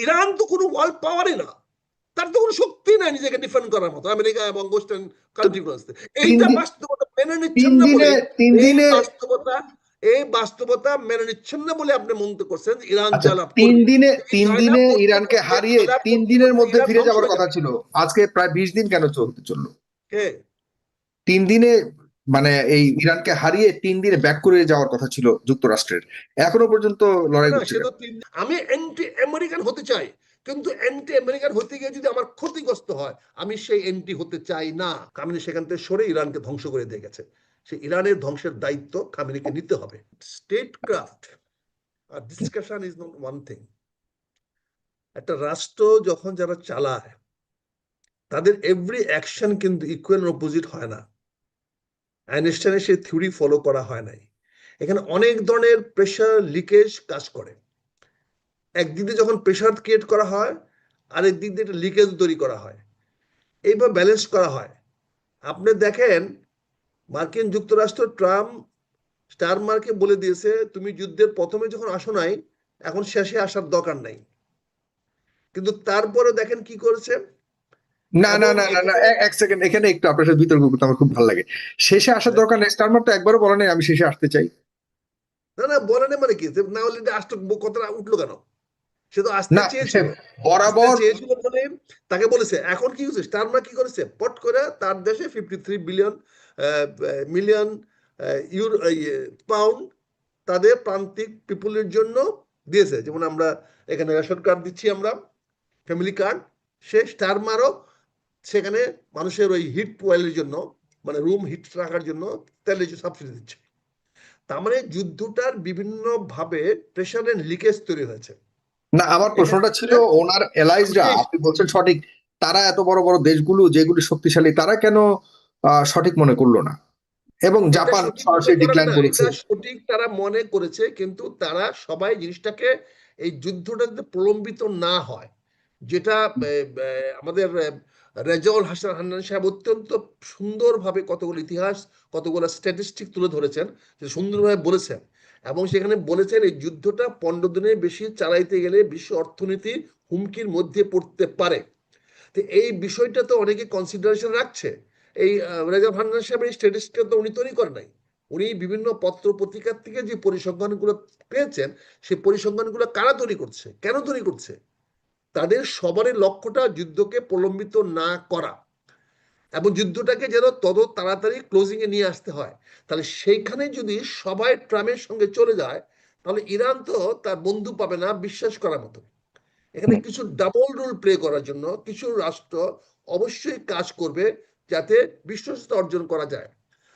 Iran তো কোনো world পাওয়ারই না, তার তো কোনো শক্তি নাই নিজেকে ডিফেন্ড করার মতো আমেরিকা এবং ওয়েস্টার্ন কান্ট্রিগুলো। এইটা বাস্তবতা মেনে নিচ্ছেন না বলে, এই বাস্তবতা মেনে নিচ্ছেন না বলে আপনি মনে করছেন ইরান জয়লাভ করবে। তিন দিনে ইরানকে হারিয়ে 3 দিনের মধ্যে ফিরে যাওয়ার কথা ছিল, আজকে প্রায় 20 দিন কেন চললো? 3 দিনে মানে এই ইরানকে হারিয়ে 3 দিনে ব্যাক করে যাওয়ার কথা ছিল যুক্তরাষ্ট্রের, এখনো পর্যন্ত লড়াই করছে। আমি অ্যান্টি আমেরিকান হতে চাই, কিন্তু অ্যান্টি আমেরিকান হতে গিয়ে যদি আমার ক্ষতিগ্রস্ত হয়, আমি সেই অ্যান্টি হতে চাই না। খামেনি সেখান থেকে সরে ইরানকে ধ্বংস করে দিয়ে গেছে, সেই ইরানের ধ্বংসের দায়িত্ব খামেনিকে নিতে হবে। স্টেট ক্রাফট আর discussion is not one thing. একটা রাষ্ট্র যখন যারা চালায়, তাদের এভরি অ্যাকশন কিন্তু ইকুয়াল অপোজিট হয় না। আইনস্টাইনের সেই থিওরি ফলো করা হয় নাই। এখানে অনেক ধরনের প্রেশার লিকেজ কাজ করে। একদিক দিয়ে যখন প্রেশার ক্রিয়েট করা হয়, আরেক দিক দিয়ে একটা লিকেজ তৈরি করা হয়, এইভাবে ব্যালেন্স করা হয়। আপনি দেখেন মার্কিন যুক্তরাষ্ট্র ট্রাম্প স্টার মার্কে বলে দিয়েছে, তুমি যুদ্ধের প্রথমে যখন আসো নাই, এখন শেষে আসার দরকার নাই। কিন্তু তারপরে দেখেন কি করেছে। না না না না, এক সেকেন্ড, এখানে একটু আপনার সাথে বিতর্ক করতে আমার খুব ভালো লাগে। শেষে আসার দরকার নেই, স্টারমার তো একবারও বলে নাই আমি শেষে আসতে চাই। না না, বলে না মানে কি, না হলে আসতে কথাটা উঠলো কেন? সে তো আসতে চেয়েছিল, বরাবর চেয়েছিল বলে তাকে বলেছে। এখন কি হচ্ছে, স্টারমার কি করেছে, পট করে তার দেশে 53 মিলিয়ন পাউন্ড তাদের প্রান্তিক পিপুলের জন্য দিয়েছে। যেমন আমরা এখানে রেশন কার্ড দিচ্ছি, আমরা ফ্যামিলি কার্ড, সে স্টারমারও সেখানে মানুষের ওই হিট ওয়েলের জন্য, মানে রুম হিট রাখার জন্য তেলের সাবসিডি দিচ্ছে। তার মানে যুদ্ধটার বিভিন্ন ভাবে প্রেশারের লিকেজ তৈরি হয়েছে। না, আমার প্রশ্নটা ছিল ওনার এলাইজরা, আপনি বলছেন সঠিক, তারা এত বড় বড় দেশগুলো যেগুলি শক্তিশালী, তারা কেন সঠিক মনে করলো না? এবং জাপান সরাসরি ডিক্লাইন করেছে। সঠিক তারা মনে করেছে, কিন্তু তারা সবাই জিনিসটাকে, এই যুদ্ধটাতে প্রলম্বিত না হয়, যেটা আমাদের রেজাউল হাসান হান্নান সাহেব অত্যন্ত সুন্দরভাবে কতগুলো ইতিহাস, কতগুলো স্ট্যাটিস্টিক তুলে ধরেছেন, সুন্দরভাবে বলেছেন। এবং সেখানে বলেছেন এই যুদ্ধটা 15 দিনের বেশি চালাইতে গেলে বিশ্ব অর্থনীতি হুমকির মধ্যে পড়তে পারে। তো এই বিষয়টা তো অনেকে কনসিডারেশন রাখছে। এই রেজা ভান্ডার সাহেবের স্ট্যাটিস্টিক্স তো উনি তৈরি করেন নাই, উনি বিভিন্ন পত্র পত্রিকার থেকে যে পরিসংখ্যানগুলো পেয়েছেন, সেই পরিসংখ্যানগুলো কারা তৈরি করছে, কেন তৈরি করছে? তাদের সবারই লক্ষ্যটা যুদ্ধকে প্রলম্বিত না করা, এবং যুদ্ধটাকে যেন তত তাড়াতাড়ি ক্লোজিং এ নিয়ে আসতে হয়। তাহলে সেইখানে যদি সবাই ট্রাম্পের সঙ্গে চলে যায়, তাহলে ইরান তো তার বন্ধু পাবে না বিশ্বাস করার মতো। এখানে কিছু ডাবল রোল প্লে করার জন্য কিছু রাষ্ট্র অবশ্যই কাজ করবে, যাতে বিশ্বস্ততা অর্জন করা যায়।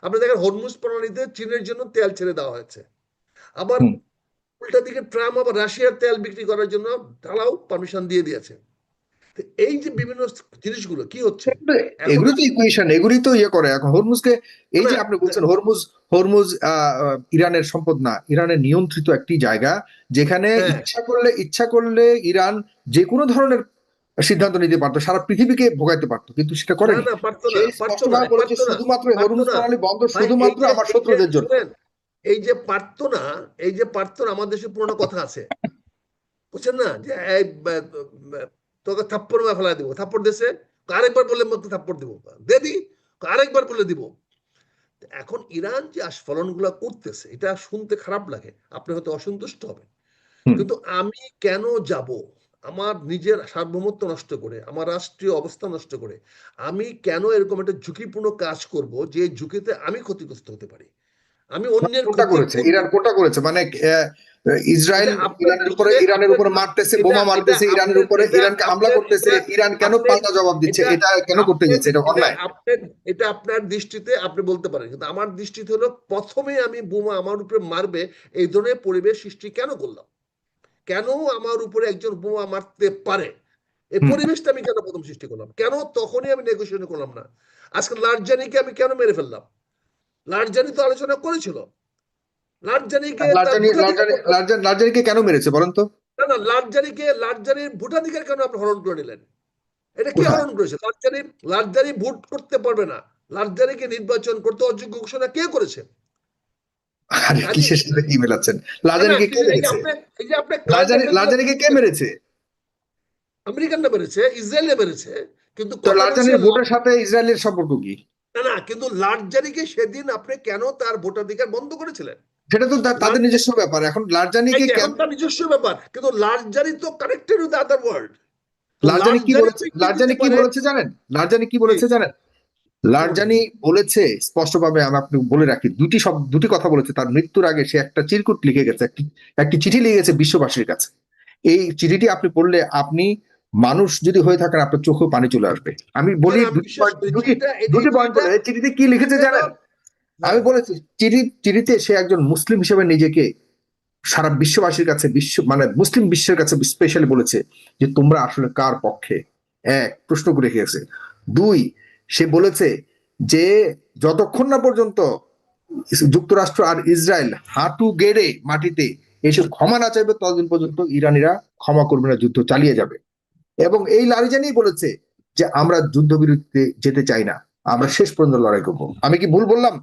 আপনি দেখেন হরমুজ প্রণালীতে চীনের জন্য তেল ছেড়ে দেওয়া হয়েছে, আবার উল্টা দিকে ট্রাম্প আবার রাশিয়ার তেল বিক্রি করার জন্য ঢালাও পারমিশন দিয়ে দিয়েছে। এই যে বিভিন্ন জিনিসগুলো কি হচ্ছে, এগুলো তো ইকুয়েশন, এগুলি তো ইয়ে করে। এখন হরমুজকে, এই যে আপনি বলছেন হরমুজ ইরানের সম্পদ না, ইরানের নিয়ন্ত্রিত একটি জায়গা, যেখানে ইচ্ছা করলে ইরান যে কোনো ধরনের সিদ্ধান্ত নিতে পারতো, সারা পৃথিবীকে ভোগাইতে পারতো, কিন্তু সেটা করেনি। শুধুমাত্র হরমুজ প্রণালী বন্ধ শুধুমাত্র আমার শত্রুদের জন্য। এই যে পারতো না, এই যে পারতো না, আমার দেশে পুরোনো কথা আছে, বুঝছেন না, যে তোকে থাপ্পড় মা ফেলা দিব, থাপ্পড় দেশে আরেকবার বললে মতো থাপ্পড় দিব, দেবি আরেকবার বলে দিব। এখন ইরান যে আস্ফলন গুলা করতেছে, এটা শুনতে খারাপ লাগে, আপনি হয়তো অসন্তুষ্ট হবেন, কিন্তু আমি কেন যাব আমার নিজের সার্বভৌমত্ব নষ্ট করে, আমার রাষ্ট্রীয় অবস্থা নষ্ট করে, আমি কেন এরকম একটা ঝুঁকিপূর্ণ কাজ করব, যে ঝুঁকিতে আমি ক্ষতিগ্রস্ত হতে পারি? আমি অন্যের ইরান কোটা করেছে, মানে ইসরায়েল ইরানের উপরে মারতেছে, বোমা মারতেছে, ইরানের উপরে ইরানকে হামলা করতেছে, ইরান কেন পাল্টা জবাব দিচ্ছে? এটা কেন করতে যাচ্ছে? এটা অন্যায়। এটা আপনার দৃষ্টিতে আপনি বলতে পারেন, কিন্তু আমার দৃষ্টিতে হলো, প্রথমে আমি বোমা আমার উপরে মারবে এই ধরনের পরিবেশ সৃষ্টি কেন করলাম? কেন আমার উপরে একজন বোমা মারতে পারে, এই পরিবেশটা আমি কেন প্রথম সৃষ্টি করলাম? কেন তখনই আমি নেগোসিয়েশন করলাম না? আজকে লারজানিকে আমি কেন মেরে ফেললাম? লারজানি তো আলোচনা করেছিল, লারজানিকে কেন মেরেছে বলেন তো? না না, লারজানির ভোটাধিকার কেন আপনি হরণ করে নিলেন? এটা কি হরণ করেছে? লারজানি ভোট করতে পারবে না, লারজানিকে নির্বাচন করতে অযোগ্য ঘোষণা কে করেছে? কিসের সাথে কি মেলাচ্ছেন? লারজানিকে কে মেরেছে? লারজানিকে কে মেরেছে? আমেরিকানরা বেড়েছে, ইসরায়েলে বেড়েছে, কিন্তু তো কথা বলছে লারজানির ভোটের সাথে ইসরায়েলের সম্পর্ক কি? না না, কিন্তু লারজারিকে সেদিন আপনি কেন তার ভোটাধিকার বন্ধ করেছিলেন? সেটা তো তাদের নিজস্ব ব্যাপার। এখন লারজানিকে কেন, এখন তার নিজস্ব ব্যাপার, কিন্তু লারজারি তো কানেক্টেড উইথ আদার ওয়ার্ল্ড। তো লারজানি কি লারজারি বলেছে, তো কি দিতে লারজানি কি পারে? বলেছে জানেন? লারজানি কি কি? বলেছে জানেন? হুম। লারজানি বলেছে স্পষ্টভাবে, আমি আপনাকে বলে রাখি, দুটি কথা বলেছে। তার মৃত্যুর আগে সে একটা চিরকুট লিখে গেছে, একটি চিঠি লিখে গেছে বিশ্ববাসীর কাছে। এই চিঠিটি আপনি পড়লে, আপনি মানুষ যদি হয়ে থাকেন, আপনার চোখেও পানি চলে আসবে। আমি না বলি না, আমি বিশ্বাস করি চিঠিটা, এই দুটি পয়েন্ট চিঠিটা, বলে। এই চিঠিতে কি লিখেছে চিঠিটা তো জানেন? আমি হ্যাঁ, বলেছি, চিঠিতে সে একজন মুসলিম হিসেবে নিজেকে সারা বিশ্ববাসীর কাছে, মানে মুসলিম বিশ্বের কাছে স্পেশালি বলেছে যে তোমরা আসলে কার পক্ষে। এক, প্রশ্ন করে রেখেছে। দুই, সে বলেছে যে যতক্ষণ না পর্যন্ত যুক্তরাষ্ট্র আর ইসরায়েল হাঁটু গেড়ে মাটিতে এসে ক্ষমা না চাইবে, ততদিন পর্যন্ত ইরানিরা ক্ষমা করবে না, যুদ্ধ চালিয়ে যাবে। এবং এই লারিজানি বলেছে যে আমরা যুদ্ধবিরতিতে যেতে চাই না, আমরা শেষ পর্যন্ত লড়াই করবো। আমি কি ভুল বললাম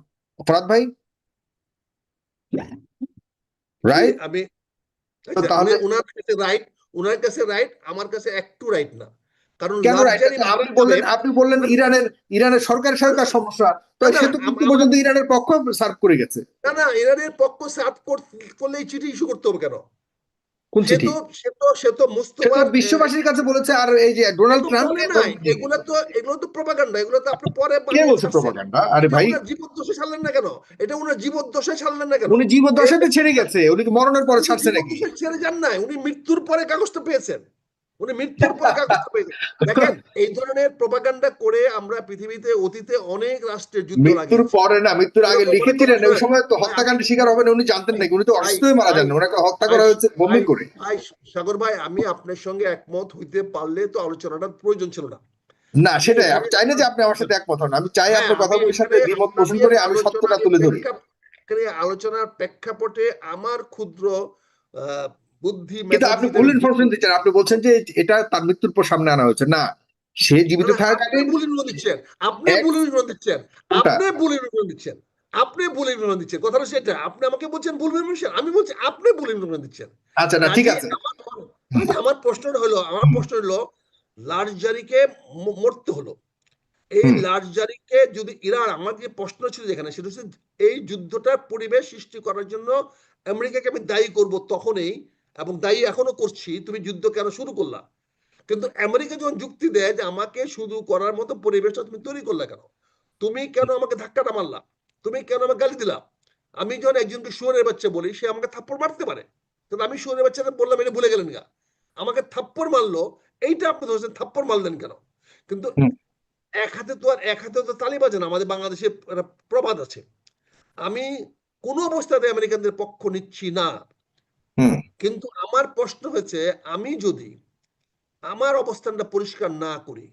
ফরাদ ভাই? জি রাইট? আমি, তো আচ্ছা, তাহলে ওনার কাছে রাইট, ওনার কাছে রাইট, আমার কাছে একটু রাইট না। কারণ কেন রাইট? লারজারি মারা যাবে। আপনি বললেন ইরানের সরকারের সাথে তার সমস্যা, তো না না, সে তো মৃত্যু আমার, পর্যন্ত ইরানের পক্ষ সার্ভ করে গেছে। না না, ইরানের পক্ষ সার্ভ করলেই চিঠি ইস্যু করতে হবে কেন? কোন সে চিঠি? তো সে তো সে তো মোস্তফার বিশ্ববাসীর কাছে বলেছে, আর এই যে সে ডোনাল্ড তো বলে ট্রাম্পকে নাই ধমক দিয়ে এগুলা, গেছে। তো এগুলো তো প্রপাগান্ডা, এগুলো তো আপনি পরে কে বানিয়ে বলছে ছাড়ছেন। প্রোপাগান্ডা? আরে এটা ভাই, উনার জীবদ্দশায় ছাড়লেন না কেন? এটা উনার জীবদ্দশায় ছাড়লেন না কেন? উনি জীবদ্দশাতে ছেড়ে গেছে, উনি কি মরণের পরে উনি তো ছাড়ছে নাকি? জীবদ্দশায় ছেড়ে যান নাই, উনি মৃত্যুর পরে কাগজটা পেয়েছেন। উনি মৃত্যুর পরে কাগজটা পেয়েছেন। দেখেন, এই ধরনের প্রপাগান্ডা করে আমরা পৃথিবীতে অতীতে অনেক রাষ্ট্রের যুদ্ধ মৃত্যুর লাগিয়েছি। পরে না, মৃত্যুর আগে এরকম মনে করুন, লিখেছিলেন। ওই শোনেন সময় তো ভাই, আমি, হত্যাকাণ্ডের শিকার হবেন উনি জানতেন ভাই নাকি? উনি তো ভাই অসুস্থ হয়ে মারা ভাই যান, ওনাকে হত্যা ভাই করা হয়েছে ভাই বমি করে। ভাই সাগর ভাই, আমি আপনার সঙ্গে একমত হইতে পারলে তো আলোচনাটার প্রয়োজন ছিল না। না, আমি সেটাই, এখানে, আমি চাই না যে আপনি আমার সাথে একমত হন, আমি চাই হ্যাঁ, আপনার আমি কথাগুলোর সাথে এখানে দ্বিমত পোষণ আপনাদের করে আমি সত্যটা আলোচনার তুলে ধরি। এখানে আলোচনার প্রেক্ষাপটে আমার ক্ষুদ্র আহ, বুদ্ধি কিন্তু মেধা আপনি দিয়ে ভুল আমি বলবো। ইনফরমেশন দিচ্ছেন। আপনি বলছেন যে এটা তার মৃত্যুর পর সামনে আনা হয়েছে। না, সে না জীবিত না, আপনি থাকাকালীন ভুল ইনফরমেশন দিচ্ছেন, আপনি এক ভুল ইনফরমেশন দিচ্ছেন, কোনটা? আপনি ভুল ইনফরমেশন দিচ্ছেন, আপনি ভুল ইনফরমেশন দিচ্ছেন। কথাটা সেটা, আপনি আমাকে বলছেন ভুল ইনফরমেশন, আমি বলছি আপনি ভুল ইনফরমেশন দিচ্ছেন। আচ্ছা, না, ঠিক কাজে আছে। আমার, হুম, আমার প্রশ্ন হলো লারজারিকে মরতে হলো। এই হুম, লারজারিকে যদি ইরান, আমার যে প্রশ্ন ছিল যেখানে, সেটা হচ্ছে এই যুদ্ধটার পরিবেশ সৃষ্টি করার জন্য আমেরিকাকে আমি দায়ী করব তখনই, এবং দায়ী এখনো করছি, তুমি যুদ্ধ কেন শুরু করলা। কিন্তু আমেরিকা যখন যুক্তি দেয় যে আমাকে শুধু করার মতো পরিবেশটা তুমি তৈরি করলে কেন, তুমি কেন আমাকে ধাক্কাটা মারলা, তুমি কেন আমাকে গালি দিলা। আমি যখন একজনকে শুয়োরের বাচ্চা বলি, সে আমাকে থাপ্পড় মারতে পারে, কিন্তু আমি শুয়োরের বাচ্চাটা বললাম, এটা ভুলে গেলেন গা, আমাকে থাপ্পড় মারলো, এইটা আপনি ধরছেন থাপ্পড় মারলেন কেন? কিন্তু হুম, এক হাতে তো তালি বাজে না, আমাদের বাংলাদেশে একটা প্রবাদ আছে। আমি কোনো অবস্থাতে আমেরিকানদের পক্ষ নিচ্ছি না, হুম, কিন্তু আমার প্রশ্ন হচ্ছে, আমি যদি আমার অবস্থানটা পরিষ্কার না করি,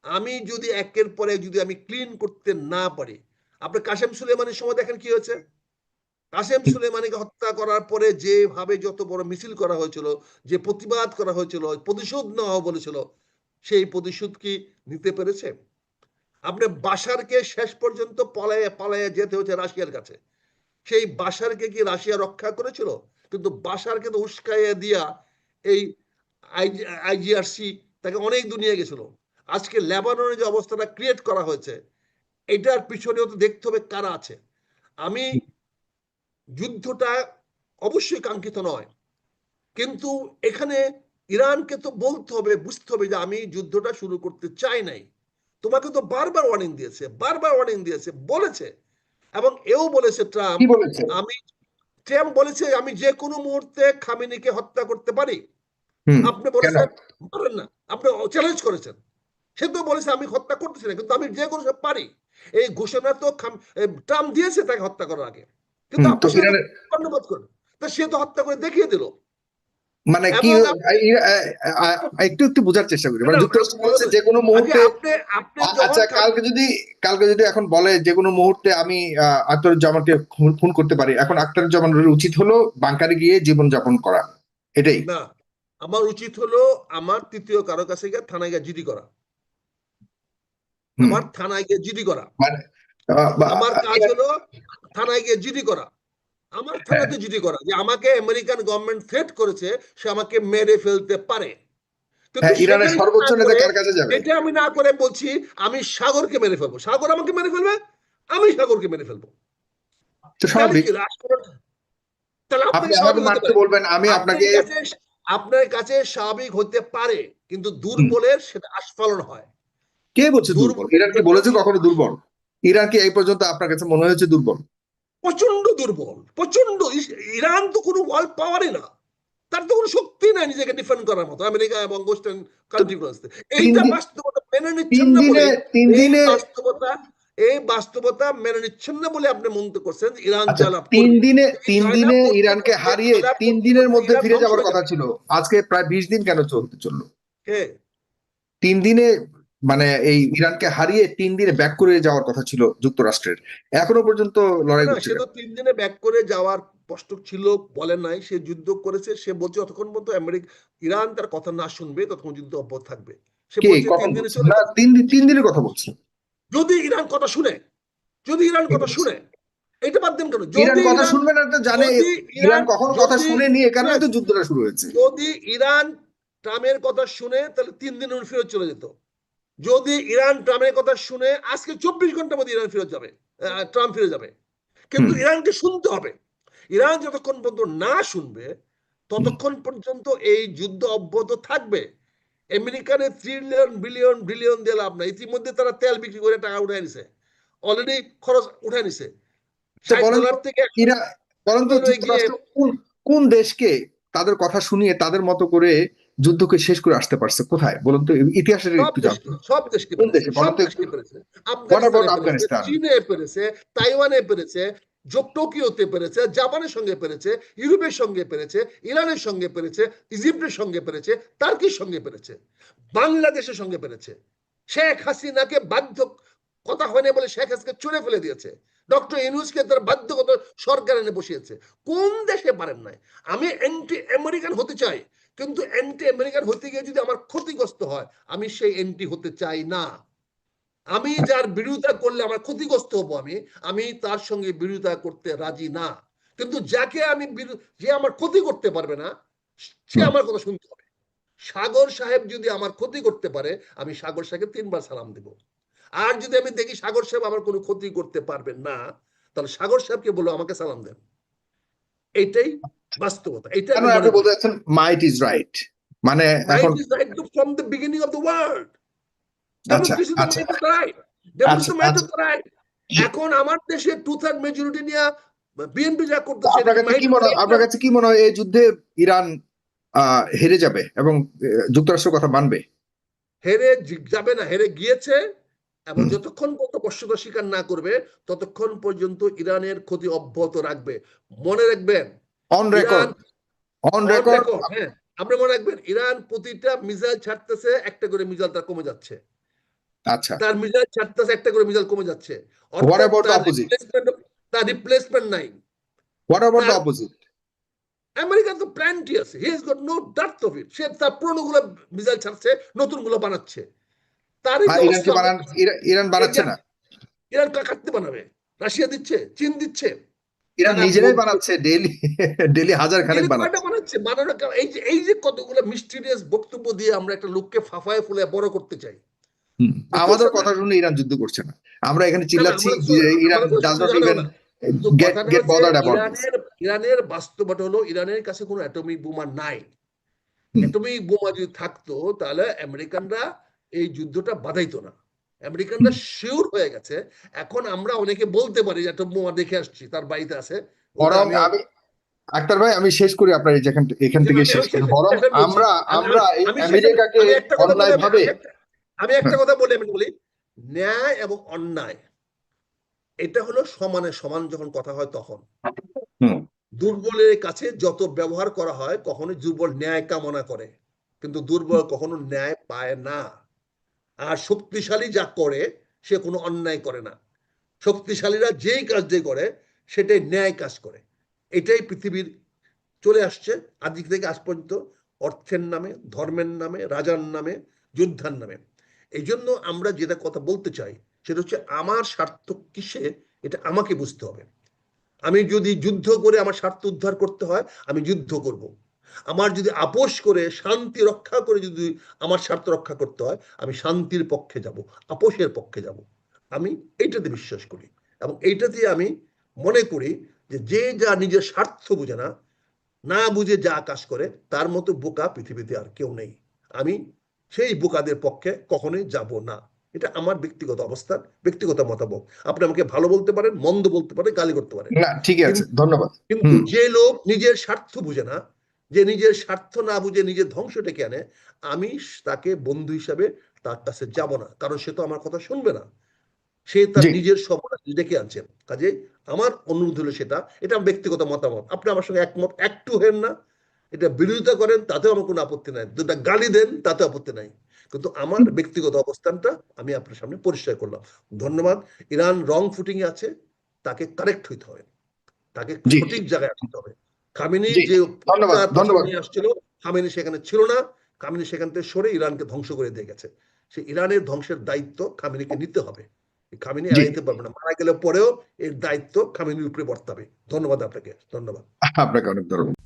আমি যদি একের পর এক যদি আমি ক্লিন করতে না পারি, আপনি কাসেম সুলেমানের সময় দেখেন কি হয়েছে। কাসেম সুলেমানিকে হত্যা করার পরে যেভাবে যত বড় মিছিল করা হয়েছিল, যে প্রতিবাদ করা হয়েছিল, প্রতিশোধ নেওয়া বলেছিল, সেই প্রতিশোধ কি নিতে পেরেছে? আপনি বাশারকে শেষ পর্যন্ত পালাইয়া পালাইয়া যেতে হচ্ছে রাশিয়ার কাছে, সেই বাশারকে কি রাশিয়া রক্ষা করেছিল? কিন্তু বাশারকে তো উস্কাইয়া দিয়া এই আইজিআরসি তাকে অনেক দুনিয়া গেছিল। আজকে লেবাননের যে অবস্থাটা ক্রিয়েট করা হয়েছে, এটার পিছনেও তো দেখতে হবে কারা আছে। আমি, যুদ্ধটা অবশ্যই কাঙ্ক্ষিত নয়, কিন্তু এখানে ইরানকে তো বলতে হবে, বুঝতে হবে যে আমি যুদ্ধটা শুরু করতে চাই নাই। তোমাকে তো বারবার ওয়ার্নিং দিয়েছে, বারবার ওয়ার্নিং দিয়েছে, বলেছে। এবং এও বলেছে কি ট্রাম্প, বলেছে? আমি, ট্রাম্প বলেছে আমি যে কোনো মুহূর্তে খামেনিকে হত্যা করতে পারি। হুম, আপনি কেন? বলেছেন পারেন না, আপনি চ্যালেঞ্জ করেছেন। সে তো বলেছে আমি হত্যা করতেছি না, কিন্তু আমি যে কোনো সময় পারি। এই ঘোষণা তো ট্রাম্প দিয়েছে তাকে হত্যা করার আগে, কিন্তু হুম, তো আপনি সেটা তো ইরানের কর্ণপাত করেন। তা সে তো হত্যা করে দেখিয়ে দিল। মানে কি? এবং আপনি, একটু একটু বোঝার চেষ্টা করি। মানে ম্যাডাম, যুক্তরাষ্ট্র বলছে যে কোনো আগে মুহূর্তে, আপনি, আপনি যখন আচ্ছা, কালকে যদি এখন বলে যে কোনো মুহূর্তে আমি আখতারুজ্জামানকে খুন করতে পারি, এখন আখতারুজ্জামানের উচিত হলো বাংকারে গিয়ে জীবনযাপন করা, এটাই। না, আমার উচিত হলো আমার তৃতীয় কারো কাছে গিয়ে থানায় গিয়ে জিডি করা, হুম, আমার থানায় গিয়ে জিডি করা। মানে আহ, বা- আমার কাজ ইরা- হলো থানায় গিয়ে জিডি করা, আমার হ্যাঁ, থানাতে জিডি করা যে আমাকে আমেরিকান গভর্নমেন্ট থ্রেট করেছে, সে আমাকে মেরে ফেলতে পারে। কিন্তু ইরানের সেটা সর্বোচ্চ না নেতা করে, কার কাছে যাবে? এটা আমি না করে বলছি আমি সাগরকে মেরে ফেলবো, সাগর আমাকে মেরে ফেলবে, আমি সাগরকে মেরে ফেলবো। তো তাহলে স্বাভাবিক। কি রাষ্ট্র, তাহলে আপনি আপনাকে আমাকে স্বাভাবিক হতে মারতে পারে, বলবেন, আমি আপনার আপনাকে কাছে, আপনার কাছে স্বাভাবিক হতে পারে, কিন্তু হুম, দুর্বলের সেটা আস্ফালন হয়। কে বলছে দুর্বল? দুর্বলের ইরান কি সেটা বলেছে কখনো দুর্বল? ইরান কি এই পর্যন্ত আপনার কাছে মনে হয়েছে দুর্বল? প্রচন্ড দুর্বল, প্রচন্ড। ইরান তো কোনো ওয়ার্ল্ড পাওয়ারই না, তার তো কোনো শক্তি নাই নিজেকে ডিফেন্ড করার মতো আমেরিকা এবং ওয়েস্টার্ন তো কান্ট্রিগুলো। তিন এইটা দিন বাস্তবতা মেনে তিন নিচ্ছেন না দিনে বলেই, তিন এই দিনে বাস্তবতা, এই বাস্তবতা মেনে নিচ্ছেন না বলে আপনি মনে করছেন যে ইরান আচ্ছা, জয়লাভ তিন করবে। দিনে এই তিন জয়লাভ দিনে করতে ইরানকে করতে, হারিয়ে জয়লাভ 3 করতে দিনের করতে মধ্যে ইরান ফিরে ধ্বংস যাওয়ার হয়ে কথা যাবে। ছিল। আজকে প্রায় 20 দিন কেন চলতে চললো? কে? 3 দিনে মানে এই ইরানকে হারিয়ে 3 দিনে ব্যাক করে যাওয়ার কথা ছিল যুক্তরাষ্ট্রের, এখনো পর্যন্ত না লড়াই না, করছে সে কেন? তো 3 দিনে ব্যাক করে যাওয়ার কষ্ট ছিল বলে নাই, সে যুদ্ধ করেছে, সে বলছে যতক্ষণ পর্যন্ত আমেরিকা, ইরান তার কথা না শুনবে ততক্ষণ যুদ্ধ অব্যাহত থাকবে। সে কে বলছে তিন কখন দিনে বলছে? চলে না, যাবে। 3 দিনের কথা বলছে। যদি ইরান কথা শুনে, যদি ইরান কে কথা বলছে? শুনে, এটা বাদ দেন কেন, ইরান যদি কথা ইরান, শুনবে না তো জানে। যদি ইরান ইরান, কখনো কথা যদি, শুনেনি, এ কারণে শুনেন, তো যুদ্ধটা শুরু হয়েছে। যদি ইরান ট্রাম্পের কথা শুনে তাহলে 3 দিন ফেরত চলে যেত। যদি ইরান ট্রাম্পের কথা শুনে আজকে 24 ঘন্টার মধ্যে ইরান ফেরত যাবে, ট্রাম্প ফিরে যাবে। কিন্তু হুম ইরানকে শুনতে হবে। ইরান যতক্ষণ পর্যন্ত না শুনবে হুম ততক্ষণ পর্যন্ত এই যুদ্ধ অব্যাহত থাকবে। আমেরিকানে ট্রিলিয়ন বিলিয়ন বিলিয়ন দিয়ে লাভ নাই, ইতিমধ্যে তারা তেল বিক্রি করে টাকা উঠায় নিছে, অলরেডি খরচ উঠায় নিছে, তো ষাট বলেন তো, ডলার থেকে ইরা বলেন তো গিয়ে। যুক্তরাষ্ট্র কোন কোন দেশকে তাদের কথা শুনিয়ে তাদের মতো করে যুদ্ধকে শেষ করে আসতে পারছে? কোথায় বলুন তো, ইতিহাসের সব একটু জানতো। দেশকে, সব দেশকে কোন পেরেছে, দেশে সব বলেন তো একটু। দেশকে পেরেছে। হোয়াট অ্যাবাউট আফগানিস্তানে পেরেছে, আফগানিস্তান? চীনে পেরেছে, তাইওয়ানে পেরেছে, টোকিওতে পেরেছে, জাপানের সঙ্গে পেরেছে, ইউরোপের সঙ্গে পেরেছে, ইরানের সঙ্গে পেরেছে, ইজিপ্টের সঙ্গে পেরেছে, টার্কির সঙ্গে পেরেছে, বাংলাদেশের সঙ্গে পেরেছে। শেখ হাসিনাকে বাধ্য, কথা হয়নি বলে শেখ হাসিনাকে চুরে ফেলে দিয়েছে, ডক্টর ইউনূসকে তার বাধ্যগত সরকার এনে বসিয়েছে। কোন দেশে পারেন নাই? আমি অ্যান্টি আমেরিকান হতে চাই, কিন্তু অ্যান্টি আমেরিকান হতে গিয়ে যদি আমার ক্ষতিগ্রস্ত হয়, আমি সেই অ্যান্টি হতে চাই না। আমি যার বিরোধিতা করলে আমার ক্ষতিগ্রস্ত হবো, আমি আমি তার সঙ্গে বিরোধিতা করতে রাজি না। কিন্তু যাকে আমি, যে আমার ক্ষতি করতে পারবে না, সে হুম। আমার কথা শুনতে হবে। সাগর সাহেব যদি আমার ক্ষতি করতে পারে, আমি সাগর সাহেবকে 3 বার সালাম দেব। আর যদি আমি দেখি সাগর সাহেব আমার কোনো ক্ষতি করতে পারবেন না, তাহলে সাগর সাহেবকে বলো আমাকে সালাম দেন। এইটাই বাস্তবতা, এটা কেন আমি আপনি মনে বলতে করি। চাচ্ছেন মাইট ইজ রাইট? মানে এখন Might is right from the beginning of the world. আচ্ছা Democracy is the আচ্ছা might of the right. Democracy is আচ্ছা the might আচ্ছা, of the right. এখন আমার দেশে 2/3 মেজরিটি নিয়ে বিএনপি যা তো করতেছে, এটা আপনার কি কাছে মাইট কি অফ মনে দ্য হয়, রাইট না? আপনার কাছে কি মনে হয় এই যুদ্ধে ইরান হেরে যাবে এবং যুক্তরাষ্ট্রের কথা মানবে? হেরে যাবে না, হেরে গিয়েছে। এবং হুম। যতক্ষণ পর্যন্ত বস্তুতা স্বীকার না করবে ততক্ষণ পর্যন্ত ইরানের ক্ষতি অব্যাহত রাখবে। মনে রাখবেন, on Iran, record, on on record. Record, হ্যাঁ, আপনি মনে রাখবেন, ইরান প্রতিটা মিসাইল ছাড়তেছে, একটা করে মিসাইল তার কমে যাচ্ছে। আচ্ছা, তার মিসাইল ছাড়তেছে, একটা করে মিসাইল কমে যাচ্ছে। হোয়াট অর্থাৎ অ্যাবাউট দ্য তার অপোজিট? রিপ্লেসমেন্ট, তার রিপ্লেসমেন্ট নাই। হোয়াট অ্যাবাউট দ্য তার, অপোজিট? আমেরিকার তো প্ল্যানটি আছে, he has got no doubt of it. সে তার পুরনো গুলো মিসাইল ছাড়ছে, নতুন গুলো বানাচ্ছে। তার এই আর যে অস্ত্র, ইরানকে বানান, ইরান এই যে বানাচ্ছে না? ইরান কাটতে বানাবে, রাশিয়া দিচ্ছে, চীন দিচ্ছে। ইরান তারা নিজেরাই বানাচ্ছে ডেইলি, ডেইলি হাজার খানেক দিনে কয়টা বানাচ্ছে। বানাচ্ছে, বানানো। এই যে কতগুলো মিস্টিরিয়াস বক্তব্য দিয়ে আমরা একটা লোককে ফাফায় ফুলে বড় করতে চাই, হুম। বুঝতে আমাদের পারছেন না? কথা শুনে ইরান যুদ্ধ করছে না, আমরা এখানে না না, চিল্লাচ্ছি আমার যে ইরান আমার তো ডাজ শুনতে নট জানাও ইভেন না। কিন্তু গেট কথাটা গেট হচ্ছে, বদার্ড অ্যাবাউট দিস। ইরানের বাস্তবতা হলো ইরানের কাছে কোনো অ্যাটমিক বোমা নাই। হুম অ্যাটমিক বোমা যদি থাকতো তাহলে আমেরিকানরা এই যুদ্ধটা বাধাইতো না। আমেরিকানরা হুম। শিওর হয়ে গেছে। এখন আমরা অনেকে বলতে পারি যে অ্যাটম বোমা দেখে আসছি, তার বাড়িতে আছে, ওটা বরং আমিও। আমি, আক্তার ভাই আমি শেষ করি আপনার এই এখান থেকে আমি শেষ আমি করি, শেষে বরং শেষে বলছি। আমরা আমি আমরা এই আমি শেষে, আমেরিকাকে আমি একটা কথা বলে অন্যায় ভাবে। আমি একটা হ্যাঁ। কথা বলে আমি বলি, ন্যায় এবং অন্যায় এটা হলো সমানে সমান যখন কথা হয় তখন। হুম দুর্বলের কাছে যত ব্যবহার করা হয়, কখনো দুর্বল ন্যায় কামনা করে, কিন্তু দুর্বল কখনো ন্যায় পায় না। আর শক্তিশালী যা করে সে কোনো অন্যায় করে না। শক্তিশালীরা যেই কাজ যে করে সেটাই ন্যায় কাজ করে। এটাই পৃথিবীর চলে আসছে আদি থেকে আজ পর্যন্ত, অর্থের নামে, ধর্মের নামে, রাজার নামে, যোদ্ধার নামে। এই জন্য আমরা যেটা কথা বলতে চাই সেটা হচ্ছে আমার স্বার্থ কিসে, এটা আমাকে বুঝতে হবে। আমি যদি যুদ্ধ করে আমার স্বার্থ উদ্ধার করতে হয়, আমি যুদ্ধ করব। আমার যদি আপোষ করে শান্তি রক্ষা করে যদি আমার স্বার্থ রক্ষা করতে হয়, আমি শান্তির পক্ষে যাব, আপোষের পক্ষে যাব। আমি এইটাতে বিশ্বাস করি এবং এইটাতে আমি মনে করি যে যে যা নিজের স্বার্থ বুঝে না, না বুঝে যা কাজ করে, তার মতো বোকা পৃথিবীতে আর কেউ নেই। আমি সেই বোকাদের পক্ষে কখনোই যাব না। এটা আমার ব্যক্তিগত অবস্থান, ব্যক্তিগত মতামত। আপনি আমাকে ভালো বলতে পারেন, মন্দ বলতে পারেন, গালি করতে পারেন, না ঠিক আছে, ধন্যবাদ। কিন্তু যে লোক নিজের স্বার্থ বুঝে না, যে নিজের স্বার্থ না বুঝে নিজের ধ্বংস ডেকে আনে, আমি তাকে বন্ধু হিসাবে তার কাছে যাব না, কারণ সে তো আমার কথা শুনবে না। সে তার জি নিজের সর্বনাশ ডেকে আনছেন। কাজে আমার অনুরোধ হলো সেটা, এটা আমার ব্যক্তিগত মতামত। আপনি আমার সঙ্গে একমত একটু হেন না, এটা বিরোধিতা করেন, তাতেও আমার কোনো আপত্তি নাই, দুটা গালি দেন, তাতেও আপত্তি নাই, কিন্তু আমার ব্যক্তিগত অবস্থানটা আমি আপনার সামনে পরিষ্কার করলাম। ধন্যবাদ। ইরান রং ফুটিং এ আছে, তাকে কারেক্ট হইতে হবে, তাকে জি সঠিক জায়গায় আনতে হবে। খামেনি জি যে ধন্যবাদ ভাষণ ধন্যবাদ। নিয়ে আসছিল, খামেনি সেখানে ছিল না। খামেনি সেখান থেকে সরে ইরানকে ধ্বংস করে দিয়ে গেছে। সেই ইরানের ধ্বংসের দায়িত্ব খামেনিকে নিতে হবে। খামেনি জি এড়াইতে পারবে না, মারা গেলে পরেও এর দায়িত্ব খামেনির উপরে বর্তাবে। ধন্যবাদ আপনাকে, ধন্যবাদ। আপনাকে অনেক ধন্যবাদ।